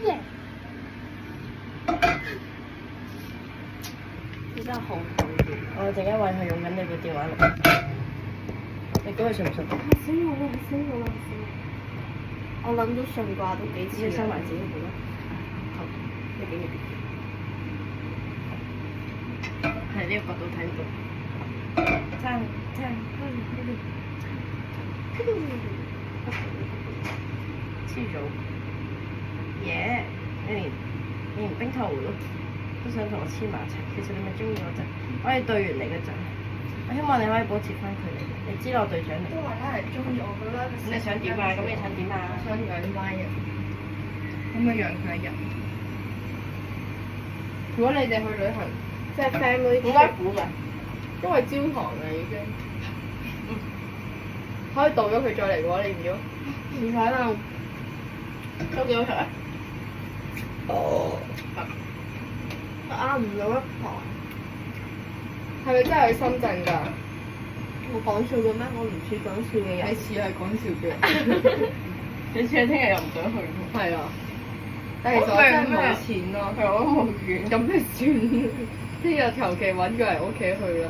耶！你真係好討厭。我陣間為佢用緊你部電話錄，你估佢信唔信？死我啦！死我啦！死我！我諗到信掛都幾次。要收埋自己部啦。好，你幾秒？係呢個角度睇到。撐。黐咗。耶！你連冰頭都想同我黐埋一齊，其實你咪中意我啫。我係隊員嚟嘅咋，我希望你可以保持翻距離。你知我隊長嚟。都話他係中意我㗎啦。咁你想點啊？咁你想點啊？我想養歪人。可唔可以養佢一日？如果你哋去旅行，即係 family，點解苦㗎？因為焦糖啦已經。可以倒咗佢再嚟嘅話，你唔要？唔使啦。都幾好食啊！啱唔到一排，係咪真係去深圳㗎？我講笑嘅咩？我唔似講笑嘅人。你似係講笑嘅。你似係聽日又唔想去喎。係啊。但係其實我真係冇錢咯。係我都冇錢，咁咪算。聽日求其揾個嚟屋企去啦。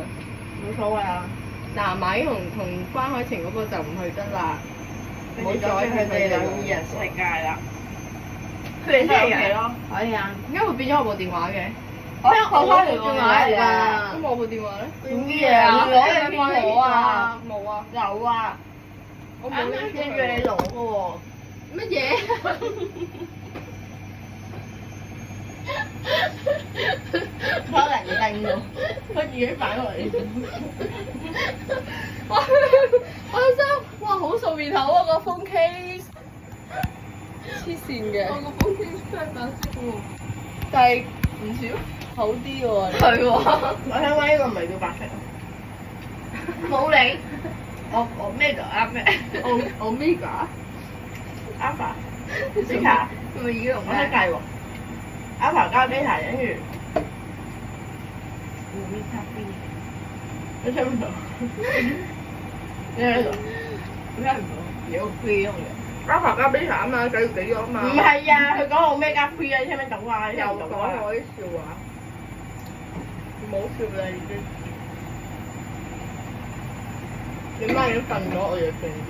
冇所謂啊。南馬同關海晴嗰個就唔去得啦。唔好阻佢哋兩二人世界啦。佢哋真係嘅咯，可以啊。點解會變咗我部電話嘅？我開部電話嚟㗎。咁我部電話咧？用啲嘢啊！攞你攞啊！冇啊！有啊！我冇拎住你攞嘅喎。乜嘢？可能定喎，佢自己擺落嚟。我心哇好掃面頭啊個風 case。黐線嘅，我個風景真係白色喎，但係唔少好啲喎。係喎，我聽講呢個唔係叫白色，冇理。我咩就啱咩？我咩㗎？Alpha Beta，係咪已經用咩？我識計喎。Alpha 加 Beta 等於 Beta B。你聽唔到？你喺度？我聽唔到。有 free 用嘅。Alpha 加 Beta 啊嘛，計要幾個啊嘛？唔係啊，佢講我咩加 free 啊，你聽唔聽到啊？又講我啲笑話，唔好笑啦已經。你媽已經瞓咗，我就瞓啲。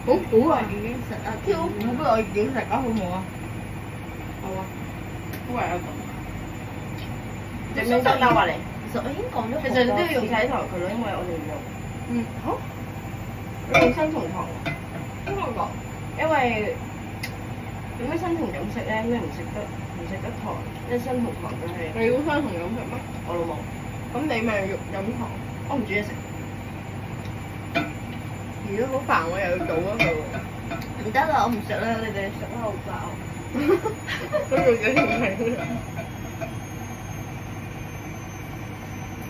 好苦啊！已經食啊，超苦，不過我已經食啊，好唔好啊？好啊，都係一個。你未得啦話你？其實我已經講咗。其實你都要用曬啲糖佢咯，因為我哋唔用。好。你用生酮糖喎？邊個講？因為點解生酮飲食咧？咩唔食得糖？因為生酮糖就係。你要生酮飲食咩？我老母。咁你咪飲糖？我唔煮嘢食。如果好煩，我又要做咗佢喎。唔得啦，我唔食啦，你哋食得好飽。都要幾條命。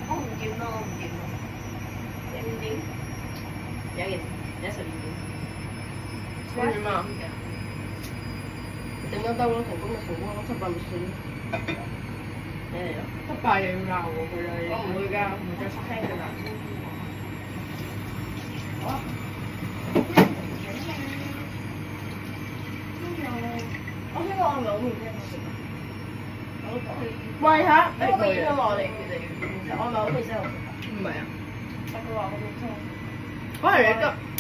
我唔掂咯，我唔掂咯。你唔掂？有嘢，有12點。點啊？點都得咯，成功咪成功咯，失敗咪算。你嚟咯。失敗又要鬧我佢啦。我唔會㗎，唔再出聲㗎啦。好啊。我聽講我係咪好面聽我食啊？喂下，你可唔可以聽我哋佢哋其實我係咪好面聽我食啊？唔係啊。但佢話我面聽。可能你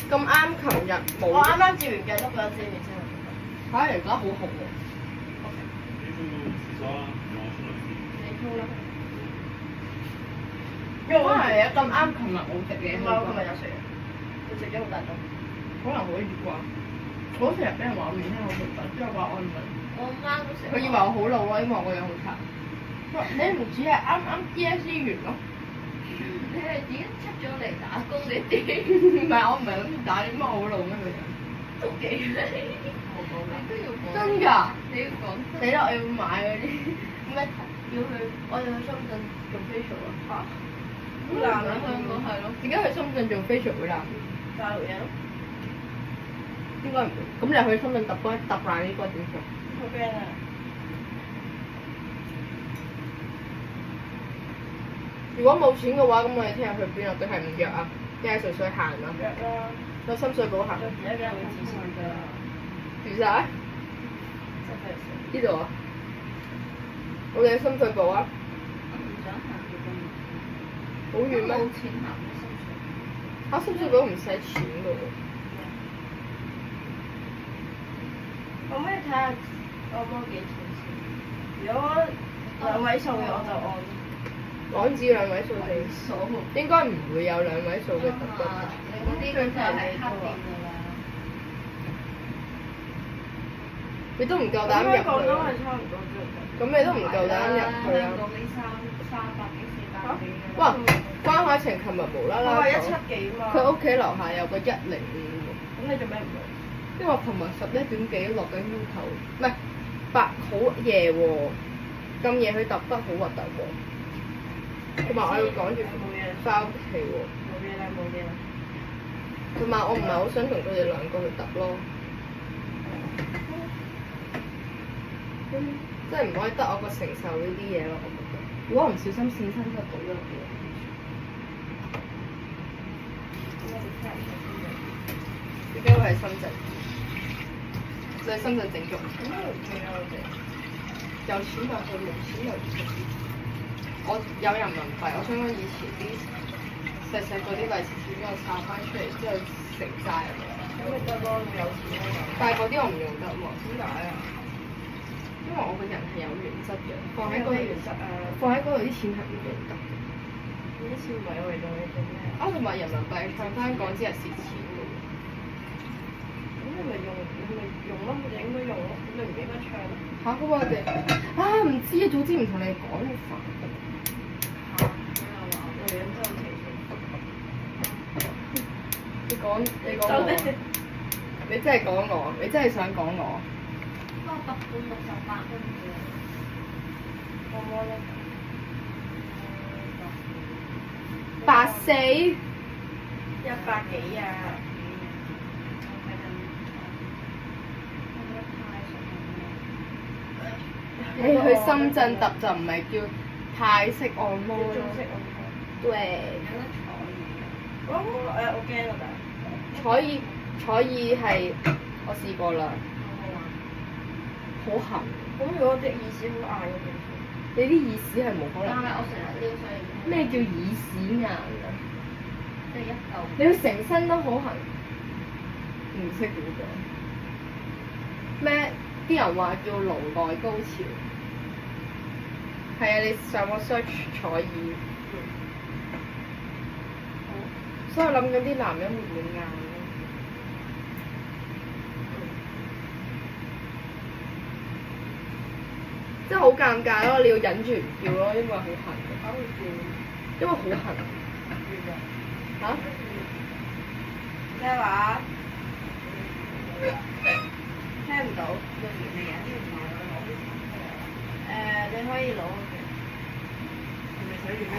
咁啱琴日冇。我啱啱照完鏡都覺得自己面聽我食。嚇！而家好紅喎。你鋪啦。因為可能你咁啱琴日冇食嘢。唔係，我琴日有食嘅。佢食咗好大堆。可能可以啩？我成日俾人話我面聽我食飯，之後話我唔係。我媽都食。佢以為我好老咯，因為我個樣好差。佢話你唔似係啱啱 DSE 完咯。你係自己出咗嚟打工定點？唔係，我唔係諗住打，點解我好老咩個人？都幾靚。我講㗎。你都要講。真㗎？你要講。死啦！我要買嗰啲咩？要去，我要去深圳做 facial 啊！嚇？好難啊！香港係咯。點解去深圳做 facial 會難？大陸嘢咯。應該唔會。咁你去深圳揼爛呢個點算？好驚啊！如果冇錢嘅話，咁我哋聽日去邊啊？定係唔約啊？定係純粹行啊？約啦！去深水埗行。而家梗係會自殺㗎。自殺？呢度啊？我哋喺深水埗啊？唔想行嘅咁好遠咩？冇錢行嘅深水埗。嚇！深水埗唔使錢嘅喎。可唔可以睇下按摩幾錢先？如果兩位數嘅我就按。港紙兩位數定數應該唔會有兩位數嘅特別。你嗰啲咁就係黑店㗎啦。你都唔夠膽入去。香港都係差唔多啫。咁你都唔夠膽入去啊？嗰啲300幾400幾嘅。哇！關海晴琴日無啦啦我話講170幾嘛。佢屋企樓下有個105喎。咁你做咩唔去？因為我琴日11點幾落緊 U 頭，唔係好夜喎，咁夜去揼得好核突喎。同埋我要趕住翻屋企喎。冇嘢啦，冇嘢啦。同埋我唔係好想同佢哋兩個去揼咯。即係唔可以得我個承受呢啲嘢咯，我覺得。如果我唔小心跣親就倒咗佢。點解會喺深圳？你喺深圳整足？咁都 OK 啊，我哋。有錢就去，冇錢就唔去。我有人民幣，我想講以前啲細嗰啲利是錢俾我抄翻出嚟，之後食曬咁樣。咁咪得咯，咁有錢啊嘛。但係嗰啲我唔用得喎。點解啊？因為我個人係有原則嘅，放喺嗰度咩原則啊？放喺嗰度啲錢係唔用得嘅。呢啲錢唔係我嚟做你做咩啊？啊，同埋人民幣唱翻港紙係蝕錢嘅喎。咁你咪用咯，你應該用咯，咁你唔應該唱咯。嚇！咁我哋唔知啊，早知唔同你講，好煩。嚇！我哋咁真係好奇怪。你講我，你真係講我，你真係想講我。不過8半68蚊啫。可唔可以84。100幾啊？你去深圳揼就唔係叫泰式按摩咯。中式按摩。對。有得坐我驚啊！坐椅係我試過啦，好痕。咁如果隻耳屎好硬嘅點算？你啲耳屎係冇可能。但係我成日撩所以。咩叫耳屎硬啊？即係一嚿。你要成身都好痕，唔識點講。咩？啲人話叫顱內高潮。係啊，你上網 search 坐椅。所以我諗緊啲男人會唔會硬咯？即係好尷尬咯！你要忍住唔叫咯，因為好痕。因為好痕。嚇？咩話？聽唔到。你可以攞嘅。係咪睇住咩